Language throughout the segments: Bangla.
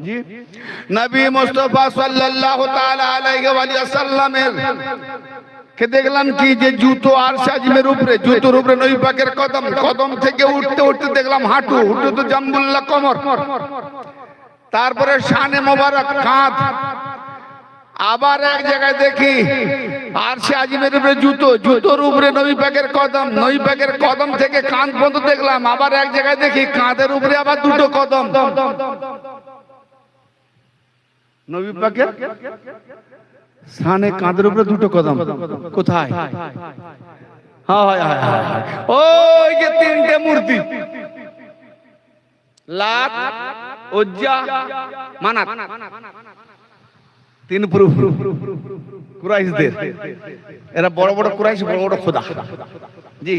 জি, নবী মুস্তাফা সাল্লাল্লাহু তাআলা আলাইহি ওয়া সাল্লামের কে দেখলাম কি যে জুতো আর সাজমের উপরে, জুতোর উপরে নবী পাকের কদম, কদম থেকে উঠতে উঠতে দেখলাম হাঁটু, উঠতে তো জাম্বুল্লাহ কমর, তারপরে শানে মোবারক কাঁধ। আবার এক জায়গায় দেখি আর সে আজিমের উপরে জুতো, জুতোর উপরে নবী পাকের কদম, নবী পাকের কদম থেকে কাঁধ পর্যন্ত দেখলাম। আবার এক জায়গায় দেখি কাঁধের উপরে আবার দুটো কদম। নবী পাকের শানে কাঁধের উপরে দুটো কদম কোথায়? ওই যে তিনটে মূর্তি, লাত, উজ্জা, মানাত, তিন প্রভু কুরাইশদের। এরা বড় বড় কুরাইশ, বড় বড় খোদা। জি,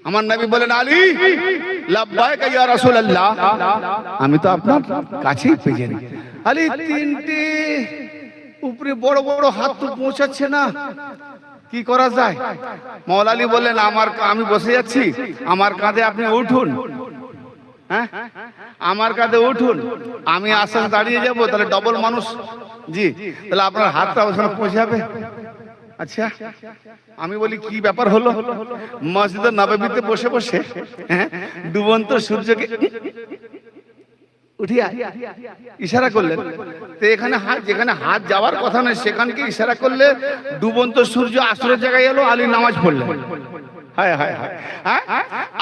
আমার নবী বলেন, আলী লাব্বাইক ইয়া রাসূলুল্লাহ, আমি তো আপনার কাছেই পেয়ে নি। আলী তিনটে উপরে বড় বড় হাত তো পৌঁছাচ্ছে না, কি করা যায়? মাওলা আলী বললেন, আমি বসে যাচ্ছি, আমার কাঁধে আপনি উঠুন। হ্যাঁ, আমার কাঁধে উঠুন, আমি আসামে দাঁড়িয়ে যাব, তাহলে ডবল মানুষ। জি, তাহলে আপনার হাতটা ওখানে পৌঁছে যাবে। আচ্ছা, আমি বলি কি ব্যাপার হলো? মসজিদে নববীতে বসে বসে ডুবন্ত সূর্যকে উঠিয়া ইশারা করলেন। তো এখানে হাত, যেখানে হাত যাওয়ার কথা নয় সেখানকে ইশারা করলে ডুবন্ত সূর্য আসরের জায়গায় এলো, আলী নামাজ পড়লেন।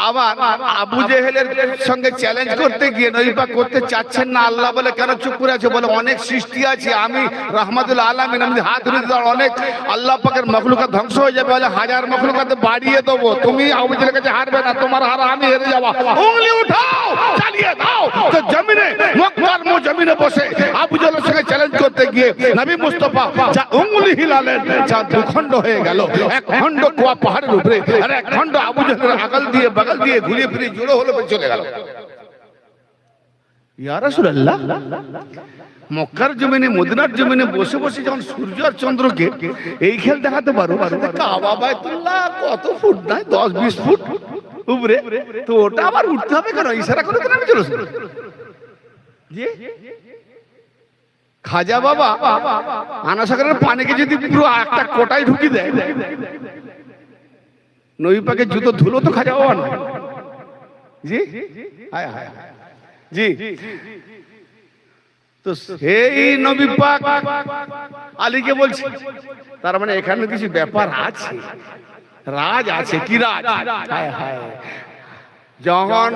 আবার আবু জেহেলের সঙ্গে চ্যালেঞ্জ করতে গিয়ে নবী পাক করতে চাচ্ছেন না। আল্লাহ বলে কেন চুপ করে আছে? বলে অনেক সৃষ্টি আছে, আমি রাহমাতুল আলামিন, আমি হাত ধরে অনেক আল্লাহ পাকের মখলুকাত ধ্বংস হয়ে যাবে, বলে হাজার মখলুকাত বাড়িয়ে দেবো, তুমি আবু জেহেলের কাছে হারবে না, তোমার হারা আমি হেরে যাবো, উংলি উঠাও, চালিয়ে দাও। তো জমিনে, মক্কার জমিনে বসে আবু জেহেলের সঙ্গে চ্যালেঞ্জ করতে গিয়ে নবী মুস্তাফা যা উংলি হিলালেন, যা দুখণ্ড হয়ে গেল। এক খণ্ড কুয়া পাহাড়ের উপরে, আর এক খণ্ড আবু জেহেলের আগল দিয়ে বাগল দিয়ে ঘুরিয়ে ফিরে জোড়ো হলো চলে গেল। ইয়া রাসূলুল্লাহ, মক্কার জমিনে, মদিনার জমিনে বসে বসে যখন সূর্য আর চন্দ্রকে এই খেল দেখাতে পারো, কাবা বাইতুল্লাহ কত ফুট নাই, 10-20 ফুট উপরে, তো ওটা আবার উঠতে হবে কেন? ইশারা করে তো নামে চলেছে। জি, খাজা বাবা আনাসাগরের পানিকে যদি পুরো একটা কোটায় ঢুকি দেয়, নবী পাকের জুতো ধুলো তো খাজা বাবা না। জি, হায় হায়, জি, তো সেই নবী পাক আলীকে বলছে, তার মানে এখানে কিছু ব্যাপার আছে, রাজ আছে। কি রাজ? হায় হায়, যখন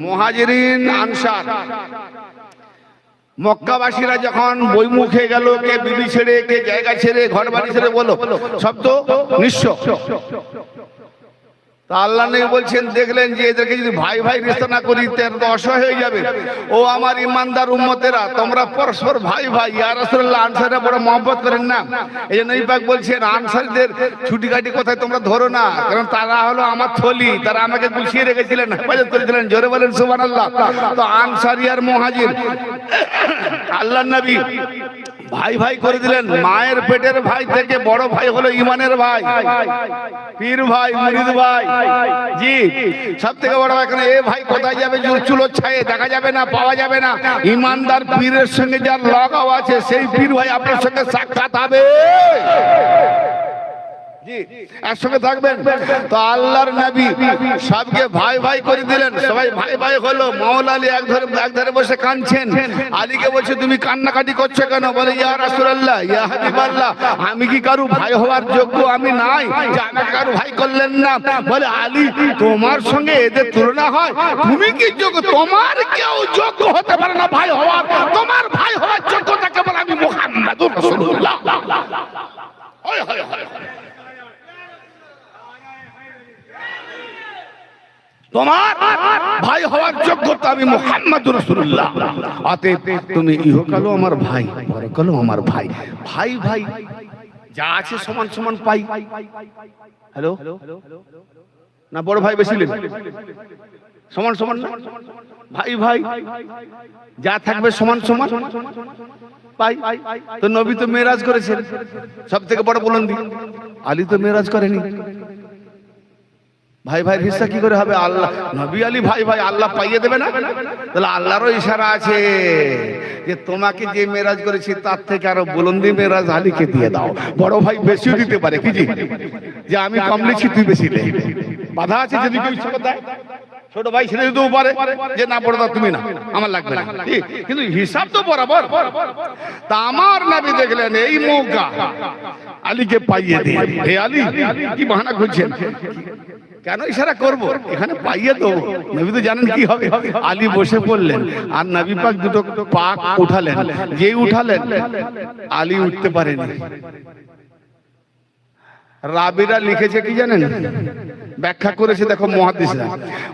মুহাজিরিন আনসার মক্কাবাসীরা যখন বইমুখে গেল, কে বিবি ছেড়ে, কে জায়গা ছেড়ে, ঘর বাড়ি ছেড়ে, বলো সব তো নিঃস্ব। তা আল্লাহ নবী বলছেন, দেখলেন যে এদেরকে যদি ভাই ভাই রিশতা না করি তাহলে তো অসহায় হয়ে যাবে। ও আমার ইমানদার উম্মতেরা, তোমরা পরস্পর ভাই ভাই। ইয়া রাসূলুল্লাহ, আনসাররা বড় মহব্বত করেন না, এই জন্য নবী পাক বলছেন আনসারদের ছুটি কাটি কোথায় তোমরা ধরো না, কারণ তারা হলো আমার থলি, তারা আমাকে গুছিয়ে রেখেছিলেন, হেফাজত করেছিলেন। জোরে বলেন সুবহানাল্লাহ। তো আনসারী আর মুহাজির আল্লাহর নবী ভাই ভাই করে দিলেন। মায়ের পেটের ভাই থেকে বড় ভাই হলো ইমানের ভাই, পীর ভাই, মুরিদ ভাই। জি, সব থেকে বড় ভাই। এ ভাই কোথায় যাবে? চুলো ছায়ে দেখা যাবে না, পাওয়া যাবে না। ইমানদার পীরের সঙ্গে যার লাগাও আছে, সেই পীর ভাই আপনার সঙ্গে সাক্ষাৎ হবে। জি, একসঙ্গে থাকবেন। তো আল্লাহর নবী সবকে ভাই ভাই করে দিলেন, সবাই ভাই ভাই হলো। মাওলা আলী এক ধারে বসে কাঁদছেন। আলীকে বলছে, তুমি কান্নাকাটি করছো কেন? বলে, ইয়া রাসূলুল্লাহ, ইয়া হাবিবাল্লাহ, আমি কি কারু ভাই হওয়ার যোগ্য? আমি নাই, যে আমাকে কারু ভাই করলেন না। বলে, আলী তোমার সঙ্গে এদের তুলনা হয়? তুমি কি যোগ্য? তোমার কেউ যোগ্য হতে পারে না ভাই হওয়ার। তোমার ভাই হওয়ার যোগ্যতাকে বলে আমি মুহাম্মাদুর রাসূলুল্লাহ। হয় হয় হয়, তোমার ভাই হওয়ার যোগ্যতা আমি মুহাম্মাদুর রাসূলুল্লাহ। অতএব তুমি ইহকালও আমার ভাই, পরকালও আমার ভাই। ভাই ভাই যা আছে সমান সমান পাই। হ্যালো, না বড় ভাই বেশি নেবে? সমান সমান না? ভাই ভাই যা থাকবে সমান সমান পাই। তো নবী তো মেরাজ করেছেন, সব থেকে বড় বুলন্দি। আলী তো মেরাজ করেনি। ভাই ভাই হিস্সা কি করে হবে? আল্লাহ নবী আলী ভাই ভাই আল্লাহ পাইয়ে দেবে না? তাহলে আল্লাহরও ইশারা আছে যে তোমাকে যে মেরাজ করেছি তার থেকে আরো বুলন্দি মেরাজ আলীকে দিয়ে দাও। বড় ভাই বেশিও দিতে পারে কি জি, যে আমি কম লিখছি তুই বেশি দে, বাধা আছে যদি কেউ ইচ্ছা করে দেয়। ছোট ভাই ছেড়ে দিতেও পারে যে না পড়ে দাও তুমি, না আমার লাগবে না, কিন্তু হিসাব তো বরাবর। তা আমার নবী দেখলেন এই মৌকা আলীকে পাইয়ে দিয়ে, হে আলী কি বাহানা করছেন, কেন ইশারা করব, এখানে পাইয়ে দেবো। নবী তো জানেন কি হবে। আলী বসে পড়লেন আর নবী পাক দুটো পাক উঠালেন, যেই উঠালেন আলী উঠতে পারেনি। রাবিরা লিখেছে কি জানেন, ব্যাখ্যা করেছে, দেখো মুহাদ্দিসরা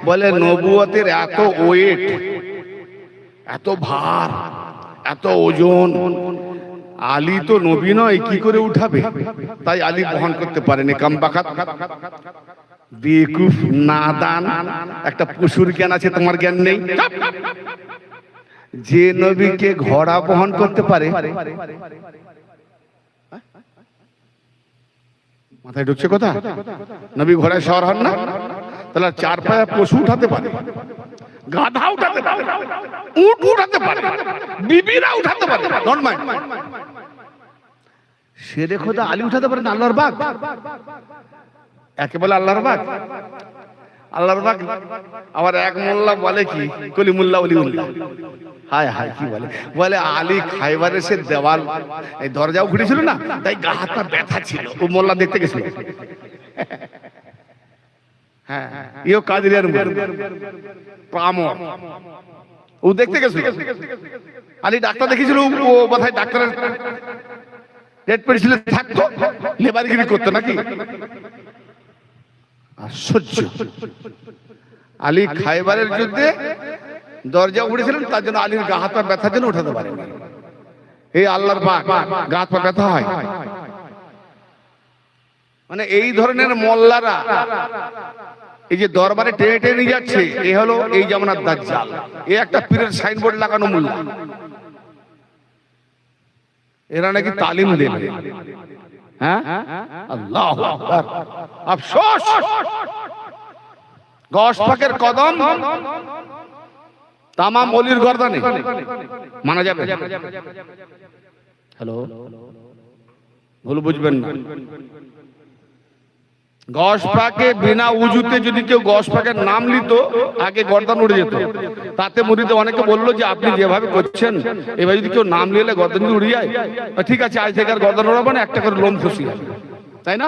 বলে নবুয়তের এত ওয়েট, এত ভার, এত ওজন, আলী তো নবী নয়, কি করে উঠাবে? তাই আলী বহন করতে পারেনি। কামবাখাত, বেকুফ, নাদান, একটা পশুর জ্ঞান আছে তোমার জ্ঞান নেই। যে নবীকে ঘোড়া বহন করতে পারে, মাথায় ঢুকছে কথা? নবী ঘোড়ায় সওয়ার হন না, তাহলে চার পায়া পশু উঠাতে পারে, গাধা উঠাতে পারে, উট উঠাতে পারে, বিবিরা উঠাতে পারে, ডোন্ট মাইন্ড। শেরে খোদা আলী উঠাতে পারে না, আল্লাহর বাগ, একে বলে আল্লাহর বাগ, আল্লাহর বাগ। আবার এক মোল্লা বলে কি, কলিমুল্লাহ ওলিউল্লাহ, হায় হায় কি বলে, বলে আলী খাইবারের সে দেওয়াল এই দরজা উঠেছিল না, তাই গা হাতটা ব্যথা ছিল, ও মোল্লা দেখতে গেছিল। হ্যাঁ, ইও কাদিরিয়ার প্রামর, ও দেখতে গেছিল। আলী ডাক্তার দেখেছিল, ও বোধহয় ডাক্তারের ডেট পেয়েছিল, থাকতো লেবারগিরি করতো নাকি। আশ্চর্য, আলী খাইবারের যুদ্ধে দরজা উঠেছিলেন, তার জন্য আলীর গা হাত পা ব্যথার জন্য উঠাতে পারেন। এই আল্লাহর পাক গা হাত পা ব্যথা হয়, মানে এই ধরনের মোল্লারা এই যে দরবারে টেনে টেনে নিয়ে যাচ্ছে, এ হলো এই জামানার দাজ্জাল। এ একটা পীরের সাইনবোর্ড লাগানো মোল্লা, এরা নাকি তালিম দেবে। হ্যাঁ, আল্লাহু আকবার। আফসোস, গশ পাকের কদম তামাম ওলির গর্দানে মানা যাবে। হ্যালো, ভুল বুঝবেন না। গশ পাকে বিনা উজুতে যদি কেউ গশ পাকের নাম নিত, আগে গর্দান উড়ে যেত। তাতে মুরিদে অনেকে বললো যে আপনি যেভাবে করছেন এবার যদি কেউ নাম নিলে গর্দান উড়ে যায়, ঠিক আছে আজ থেকে আর গর্দান উড়াবো না, একটা করে লোম খুশি হবে, তাই না?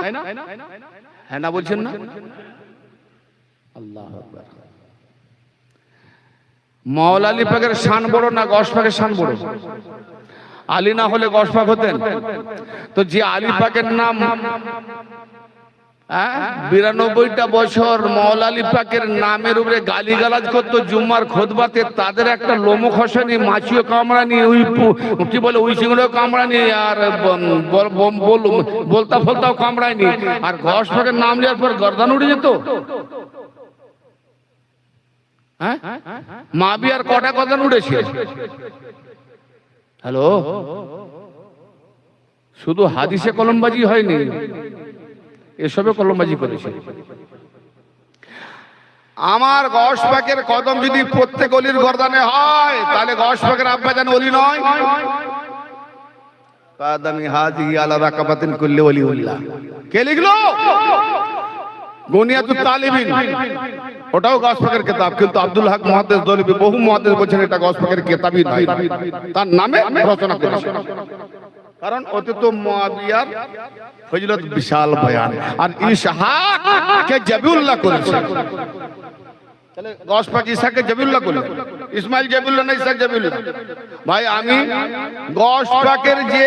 হ্যাঁ না বলছেন না? আল্লাহু আকবার। মাওলা আলী পাকের শান বড় না গশ পাকের শান বড়? আলী না হলে গশ পাক হতেন। তো যে আলী পাকের নাম 92টা বছর মাওলা আলী পাকের নামের উপরে গালিগালাজ করতো জুম্মার খুতবাতে, তাদের একটা লোমো খসেনি, মাছিও কামড়ানি, ওই কি বলে ওই সিংড়ও কামড়ানি, আর বলতা ফলতাও কামড়ায়নি, আর গশ পাকের নাম নেওয়ার পর গর্দান উড়ে যেত। হ্যাঁ, মা বিয়ার কটা গর্দান উড়েছে? হ্যালো, শুধু হাদিসে কলমবাজি হয়নি, এসবে কলমবাজি করেছে। আমার গশ পাকের কদম যদি প্রত্যেক অলির গর্দানে হয়, তাহলে গশ পাকের আব্বাজান অলি নয়। কাদামি হাজি আলা রাকাবাতিন কুল্লি ওলিউল্লাহ। কে লিখলো? গুনিয়াতুত তালিবিন, ওটাও গশ পাকের কিতাব, কিন্তু আব্দুল হক মুহাদ্দিস দৌলভী বহু মুহাদ্দিস বলেছেন এটা গশ পাকের কিতাবই নয়, তার নামে রচনা করেছে। কারণ ওতে তো মুয়াবিয়ার ফজিলত বিশাল বয়ান, আর ইসহাক কে জবিউল্লাহ করেছে। তাহলে গশ পাক ইসহাককে জবিউল্লাহ করলেন, ইসমাইল জবিউল্লাহ না ইসহাক জবিউল্লাহ? ভাই আমি গশ পাকের যে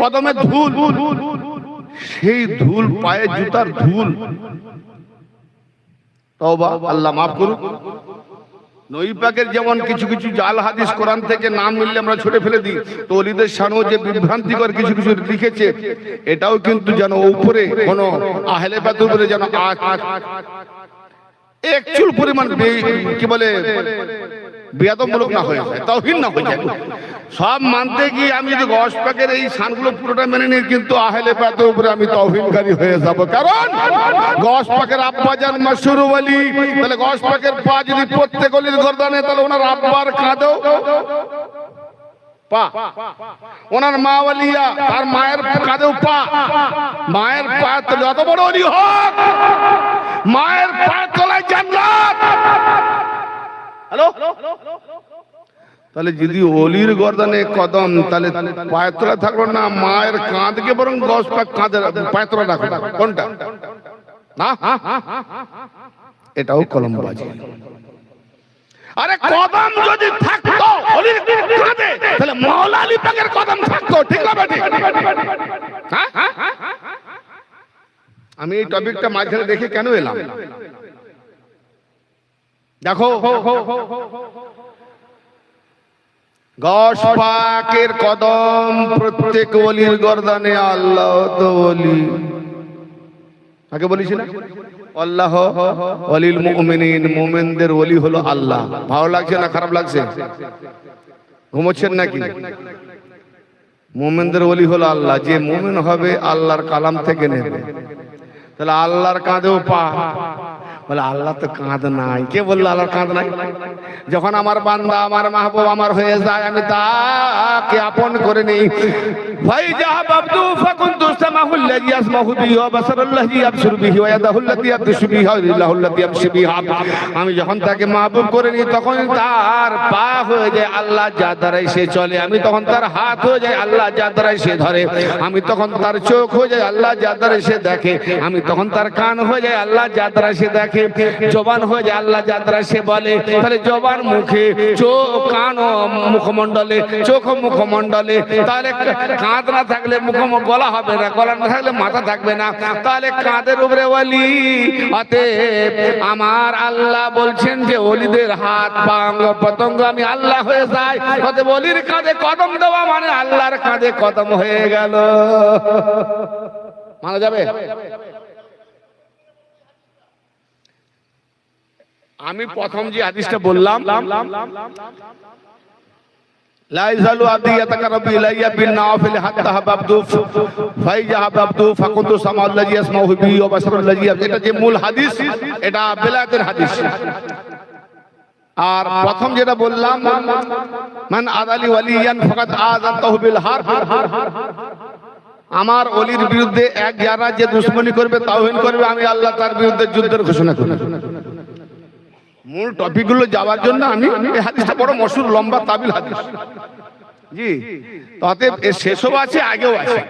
কদমে ধুল, সেই ধুল পায়ে জুতার ধুল, তওবা, আল্লাহ মাফ করুন। নবী পাকের যেমন কিছু কিছু জাল হাদিস কোরআন থেকে নাম মিললে আমরা ছুড়ে ফেলে দিই, তো ওলিদের শানও যে বিভ্রান্তিকর কিছু কিছু লিখেছে, এটাও কিন্তু যেন উপরে কোন আহলে বাতুর উপরে যেন এক চুল পরিমাণ কি বলে বেয়াদবমূলক না হয়ে যায়, তাওহীদ না হয়ে যায়। সব মানতে গিয়ে আমি যদি গস পাকের এই শানগুলো পুরোটা মেনে নিই, কিন্তু আহলে বায়াতের উপরে আমি তাওহীদকারী হয়ে যাব। কারণ গস পাকের আব্বা জান মাশহুর ওলি, তাহলে গস পাকের পা যদি প্রত্যেক ওলির গর্দানে, তাহলে ওনার আব্বার কাঁধেও পা, ওনার মা ওলিয়া তার মায়ের কাঁধেও পা, মায়ের পা তলে যত বড় ওলি হোক, মায়ের পা তলায় জান্নাত। হ্যালো, তাহলে যদি ওলির গর্দানে কদম, তাহলে পায়ের তলায় থাকলো না, মায়ের কাঁধকে বরং গস পাক কাঁধের পায়ের তলায় রাখো, কোনটা? না, এটাও কলমবাজি। আরে কদম যদি থাকতো ওলির কাঁধে, তাহলে মাওলা আলী পাকের কদম থাকতো, ঠিক না বেটি? আমি এই টপিকটা মাঝখানে দেখে কেন এলাম দেখো, গস পাকের কদম প্রত্যেক ওলির গর্দানে। আল্লাহ তো ওলি, আগে বলেছি না, আল্লাহ ওয়ালিল মুমিনিন, মুমিনদের ওলি হলো আল্লাহ। ভালো লাগছে না খারাপ লাগছে? ঘুমোচ্ছেন নাকি? মুমিনদের ওলি হলো আল্লাহ। যে মুমিন হবে আল্লাহর কালাম থেকে নেবে। তাহলে আল্লাহর কাঁধেও পা, বলে আল্লাহ তো কাঁধ নাই। কে বললো আল্লাহর কাঁধ নাই? যখন আমার বান্দা, আমার মাহবুব আমার হয়ে যায়, আমি তাকে আপন করে নিই। ভাই যাহাব আব্দু ফাকুনতু সামাহুল্লাযী ইয়াসমাহু বিহি ওয়া বাসারুল্লাযী ইয়াবসুরু বিহি ওয়া ইয়াদাহুল্লাতী ইয়াবতিশু বিহা ওয়া রিজলুল্লাযী ইয়ামশি বিহা। আমি যখন তাকে মাহবুব করে নিই, তখন তার পা হয়ে যায় আল্লাহ যার দ্বারাই সে চলে। আমি তখন তার হাত হয়ে যায় আল্লাহ যার দ্বারাই সে ধরে। আমি তখন তার চোখ হয়ে যায় আল্লাহ যার দ্বারাই সে দেখে। আমি তখন তার কান হয়ে যায় আল্লাহ যার দ্বারা সে দেখে। জবান হয়ে যায় আল্লাহ যার দ্বারা সে বলে। তাহলে জবান মুখে, চোখ কান ও মুখমণ্ডলে, চোখ ও মুখমণ্ডলে। তাহলে কাঁধ না থাকলে মুখ গলা হবে না, গলা না থাকলে মাথা থাকবে না। তাহলে কাঁধের উপরে ওলি। অতএব আমার আল্লাহ বলছেন যে ওলিদের হাত পা অঙ্গ প্রত্যঙ্গ আমি আল্লাহ হয়ে যাই। অতএব ওলির কাঁধে কদম দেওয়া মানে আল্লাহর কাঁধে কদম হয়ে গেল। মানা যাবে? আমি প্রথম যে হাদিসটা বললাম, লা ইয়াজালু আবদি ইয়াতাকাররাবু ইলাইয়া বিন নাওয়াফিল হাত্তা হাবাবতু ফাইজা হাবাবতু ফাকুনতু সামাউল্লাযী ইয়াসমাহু বিহি ওয়া বাসারুল্লাযী, এটা যে মূল হাদিস, এটা বেলায়েতের হাদিস। আর প্রথম যেটা বললাম, মান আদালি ওয়ালিয়ান ফাকাদ আযানতাহু বিল হারব, আমার ওলির বিরুদ্ধে এক যারা যে দুশমনি করবে, তাওহীন করবে, আমি আল্লাহ তার বিরুদ্ধে যুদ্ধের ঘোষণা করি। মূল টপিক গুলো যাওয়ার জন্য আমি এই হাদিসটা বড় মশহুর লম্বা তাবিল হাদিস। জি, তাতে শেষও আছে আগেও আছে।